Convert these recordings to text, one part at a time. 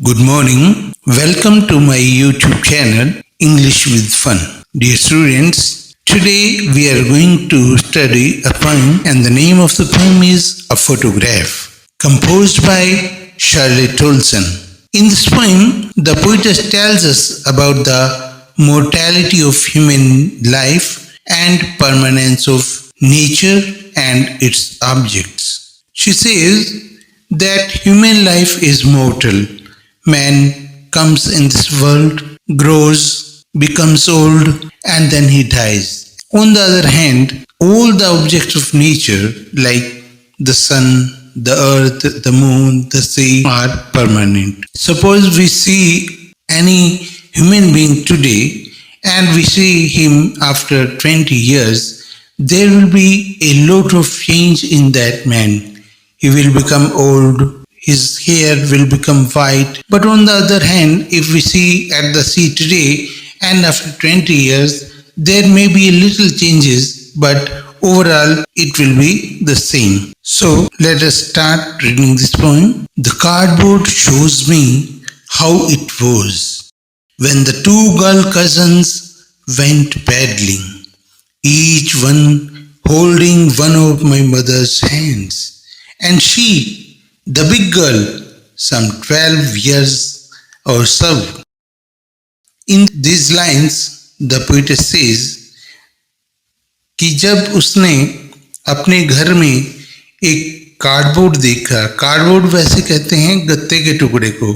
Good morning. Welcome to my YouTube channel English with Fun. Dear students, today we are going to study a poem and the name of the poem is A Photograph, composed by Charlotte Tolson. In this poem, the poetess tells us about the mortality of human life and permanence of nature and its objects. She says that human life is mortal. Man comes in this world, grows, becomes old, and then he dies. On the other hand, all the objects of nature, like the sun, the earth, the moon, the sea, are permanent. Suppose we see any human being today and we see him after 20 years, there will be a lot of change in that man. He will become old, his hair will become white. But on the other hand, if we see at the sea today and after 20 years, there may be little changes, but overall it will be the same. So let us start reading this poem. The cardboard shows me how it was when the two girl cousins went paddling, each one holding one of my mother's hands, and she, the big girl, some 12 years or so. In these lines, the poetess says कि जब उसने अपने घर में एक cardboard देखा, cardboard वैसे कहते हैं गत्ते के टुकड़े को,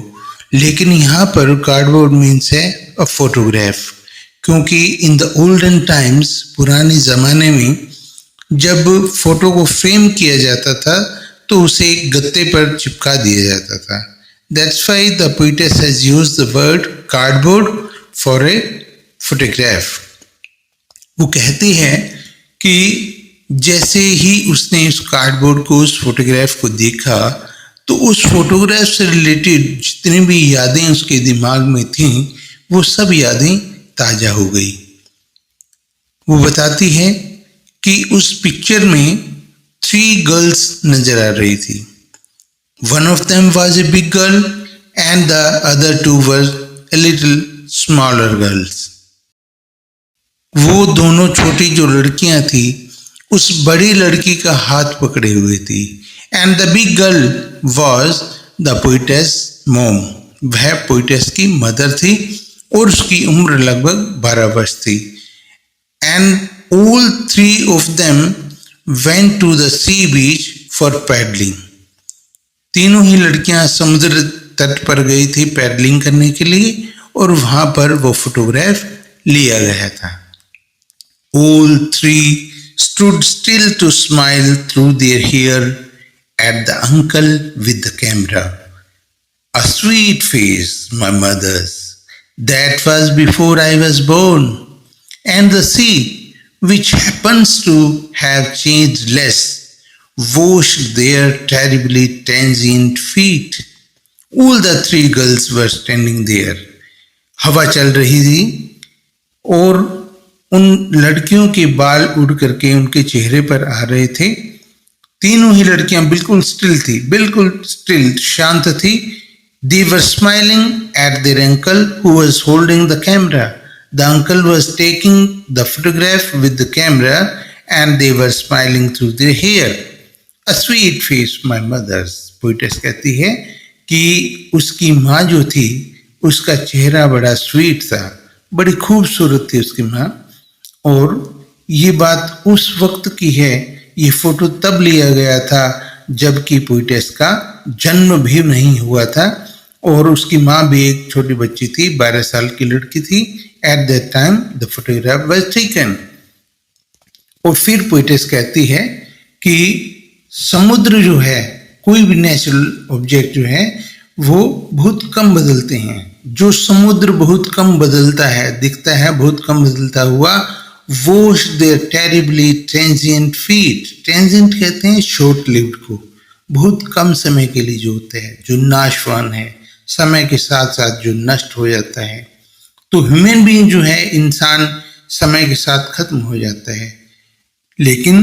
लेकिन यहाँ पर कार्डबोर्ड मीन्स है अ फोटोग्राफ, क्योंकि इन द ओल्डन टाइम्स, पुराने ज़माने में जब फोटो को फ्रेम किया जाता था तो उसे गत्ते पर चिपका दिया जाता था. That's why the poetess has used the word cardboard for a photograph. वो कहती है कि जैसे ही उसने उस कार्डबोर्ड को, उस फोटोग्राफ को देखा, तो उस फोटोग्राफ से रिलेटेड जितनी भी यादें उसके दिमाग में थीं, वो सब यादें ताज़ा हो गई. वो बताती है कि उस पिक्चर में 3 girls नजर आ रही थी. One of them was a big girl and the other 2 were a little smaller girls. वो दोनों छोटी जो लड़कियां थी, उस बड़ी लड़की का हाथ पकड़े हुए थी. And the big girl was the poetess mom. वह पोइटेस की मदर थी और उसकी उम्र लगभग 12 वर्ष थी. And all 3 of them went to the sea beach for paddling. तीनों ही लड़कियां समुद्र तट पर गई थी पैडलिंग करने के लिए और वहां पर वो फोटोग्राफ लिया गया था. All 3 stood still to smile through their hair at the uncle with the camera. A sweet face, my mother's. That was before I was born. And the sea, which happens to have changed less, washed their terribly transient feet. All the 3 girls were standing there. हवा चल रही थी और उन लड़कियों के बाल उड़ करके उनके चेहरे पर आ रहे थे. तीनों ही लड़कियां बिल्कुल स्टिल थी, बिल्कुल स्टिल, शांत थी. They were smiling at their uncle who was holding the camera. The uncle was taking the photograph with the camera and they were smiling through their hair. A sweet face, my mother's. Poetess कहती है कि उसकी माँ जो थी, उसका चेहरा बड़ा स्वीट था, बड़ी खूबसूरत थी उसकी माँ. और ये बात उस वक्त की है. ये फोटो तब लिया गया था जबकि पोइटेस का जन्म भी नहीं हुआ था और उसकी माँ भी एक छोटी बच्ची थी, 12 साल की लड़की थी. At that time the photograph was taken. और फिर पोइटेस कहती है कि समुद्र जो है, कोई भी नेचुरल ऑब्जेक्ट जो है, वो बहुत कम बदलते हैं. जो समुद्र बहुत कम बदलता है, दिखता है बहुत कम बदलता हुआ, wash their terribly transient feet. Transient कहते हैं शॉर्ट लिव्ड को, बहुत कम समय के लिए जो होते हैं, जो नाशवान है, समय के साथ साथ जो नष्ट हो जाता है. तो ह्यूमन बीइंग जो है, इंसान समय के साथ खत्म हो जाता है, लेकिन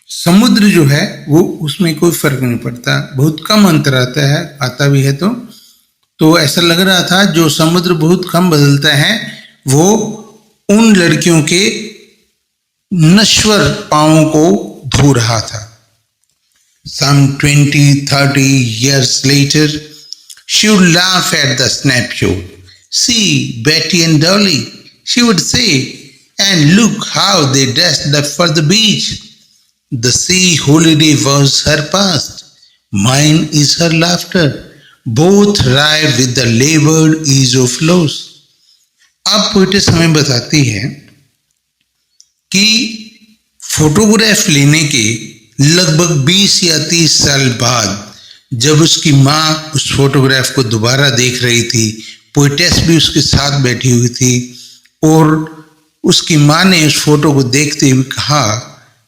समुद्र जो है वो उसमें कोई फर्क नहीं पड़ता, बहुत कम अंतर आता है, आता भी है तो तो ऐसा लग रहा था जो समुद्र बहुत कम बदलता है वो उन लड़कियों के नश्वर पांवों को धो रहा था। Some 20-30 years later, she would laugh at the snapshot. See, Betty and Dolly, she would say, and look how they dressed up for the beach. The sea holiday was her past. Mine is her laughter. Both ride with the labored ease of loss. अब poetess हमें बताती है कि photograph लेने के लगभग 20 या 30 साल बाद जब उसकी माँ उस फोटोग्राफ को दोबारा देख रही थी, पोइटेस भी उसके साथ बैठी हुई थी और उसकी माँ ने उस फोटो को देखते हुए कहा,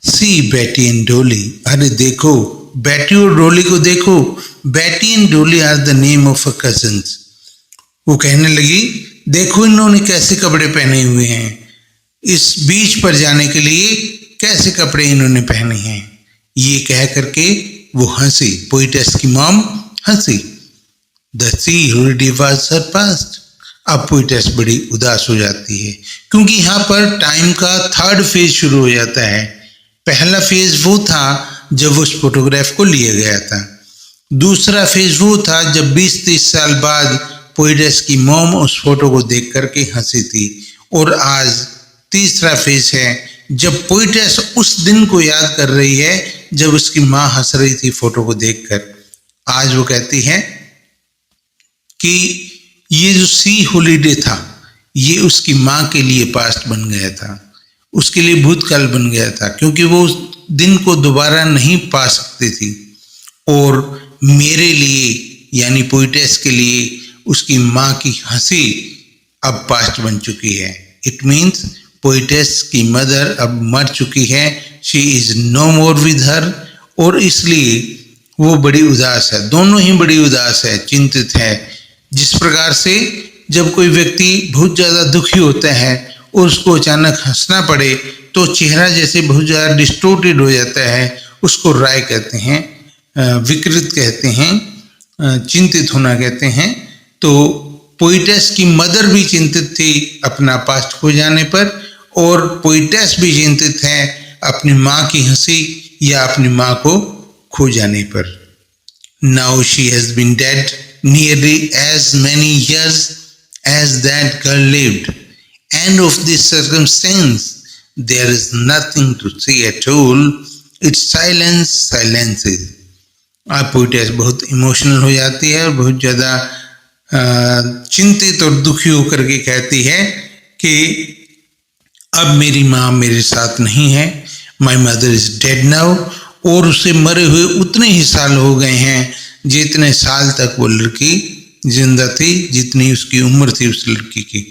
सी बेटी एंड डोली, अरे देखो बेटी और डोली को देखो, Betty and Dolly are the name of a cousins. वो कहने लगी, देखो इन्होंने कैसे कपड़े पहने हुए हैं, इस बीच पर जाने के लिए कैसे कपड़े इन्होंने पहने हैं। ये कह करके वो हंसी, पोइटेस की मॉम हंसी। The sea holiday was her past. अब पोइटेस बड़ी उदास हो जाती है क्योंकि यहाँ पर टाइम का थर्ड फेज शुरू हो जाता है। पहला फेज वो था जब उस फोटोग्राफ को लिया गया था, दूसरा फेज वो था जब 20-30 साल बाद पोइटेस की मॉम उस फोटो को देख करके हंसी थी, और आज तीसरा फेज है जब पोइटेस उस दिन को याद कर रही है जब उसकी माँ हंस रही थी फोटो को देखकर। आज वो कहती है कि ये जो सी हॉलिडे था ये उसकी माँ के लिए पास्ट बन गया था, उसके लिए भूतकाल बन गया था, क्योंकि वो उस दिन को दोबारा नहीं पा सकती थी। और मेरे लिए यानी पोइटेस के लिए उसकी माँ की हंसी अब पास्ट बन चुकी है। इट मीन्स पोइटेस की मदर अब मर चुकी है, she is no more with her, और इसलिए वो बड़ी उदास है। दोनों ही बड़ी उदास है, चिंतित है। जिस प्रकार से जब कोई व्यक्ति बहुत ज़्यादा दुखी होता है और उसको अचानक हंसना पड़े तो चेहरा जैसे बहुत ज़्यादा डिस्टोर्टेड हो जाता है, उसको राय कहते हैं, विकृत कहते हैं, चिंतित होना कहते हैं। तो पोइटेस की मदर भी चिंतित थी अपना पास्ट खो जाने पर, और पोइटेस भी चिंतित है अपनी माँ की हंसी या अपनी माँ को खो जाने पर। Now she has been dead nearly as many years as that girl lived, and of this circumstance there is nothing to say at all. Its silence silences. आप पोइटेस बहुत इमोशनल हो जाती है और बहुत ज़्यादा चिंतित और दुखी होकर के कहती है कि अब मेरी माँ मेरे साथ नहीं है, my mother is dead now, और उसे मरे हुए उतने ही साल हो गए हैं जितने साल तक वो लड़की जिंदा थी, जितनी उसकी उम्र थी उस लड़की की।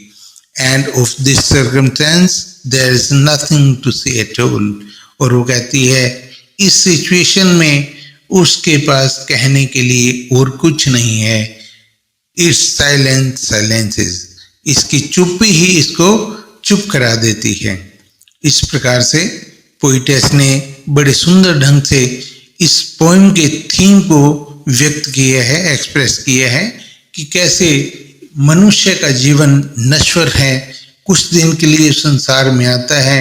End of this circumstance there is nothing to say at all. और वो कहती है इस सिचुएशन में उसके पास कहने के लिए और कुछ नहीं है। इट्स साइलेंट साइलेंसेस, इसकी चुप्पी ही इसको चुप करा देती है। इस प्रकार से पोइटेस ने बड़े सुंदर ढंग से इस पोएम के थीम को व्यक्त किया है, एक्सप्रेस किया है कि कैसे मनुष्य का जीवन नश्वर है, कुछ दिन के लिए संसार में आता है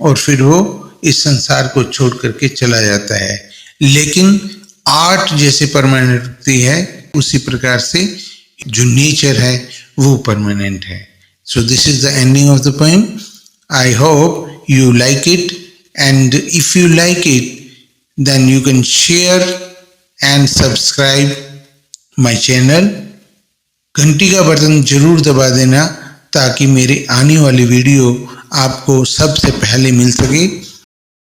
और फिर वो इस संसार को छोड़ करके चला जाता है। लेकिन आर्ट जैसे परमानेंट होती है उसी प्रकार से जो नेचर है वो परमानेंट है। So this is the ending of the poem. I hope you like it, and if you like it, then you can share and subscribe my channel. घंटी का बटन जरूर दबा देना ताकि मेरे आने वाली वीडियो आपको सबसे पहले मिल सके।